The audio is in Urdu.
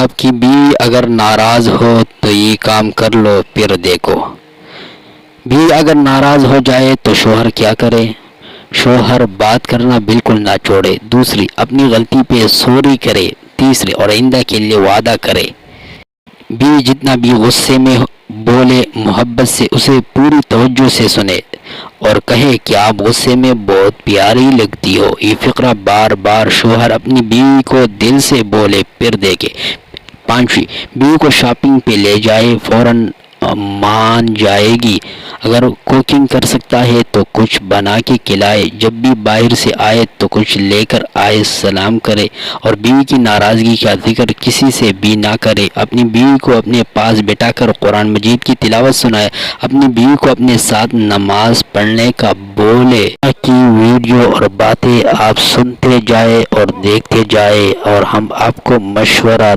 آپ کی بیوی اگر ناراض ہو تو یہ کام کر لو پھر دیکھو۔ بیوی اگر ناراض ہو جائے تو شوہر کیا کرے؟ شوہر بات کرنا بالکل نہ چھوڑے۔ دوسری، اپنی غلطی پہ سوری کرے۔ تیسری، اور آئندہ کے لیے وعدہ کرے۔ بیوی جتنا بھی غصے میں بولے، محبت سے اسے پوری توجہ سے سنے اور کہے کہ آپ غصے میں بہت پیاری لگتی ہو۔ یہ فقرہ بار بار شوہر اپنی بیوی کو دل سے بولے پھر دیکھے۔ پانچویں، بیوی کو شاپنگ پہ لے جائے، فوراً مان جائے گی۔ اگر کوکنگ کر سکتا ہے تو کچھ بنا کے کھلائے، جب بھی باہر سے آئے تو کچھ لے کر آئے، سلام کرے اور بیوی کی ناراضگی کا ذکر کسی سے بھی نہ کرے۔ اپنی بیوی کو اپنے پاس بٹھا کر قرآن مجید کی تلاوت سنائے۔ اپنی بیوی کو اپنے ساتھ نماز پڑھنے کا بولے کی ویڈیو اور باتیں آپ سنتے جائے اور دیکھتے جائے اور ہم آپ کو مشورہ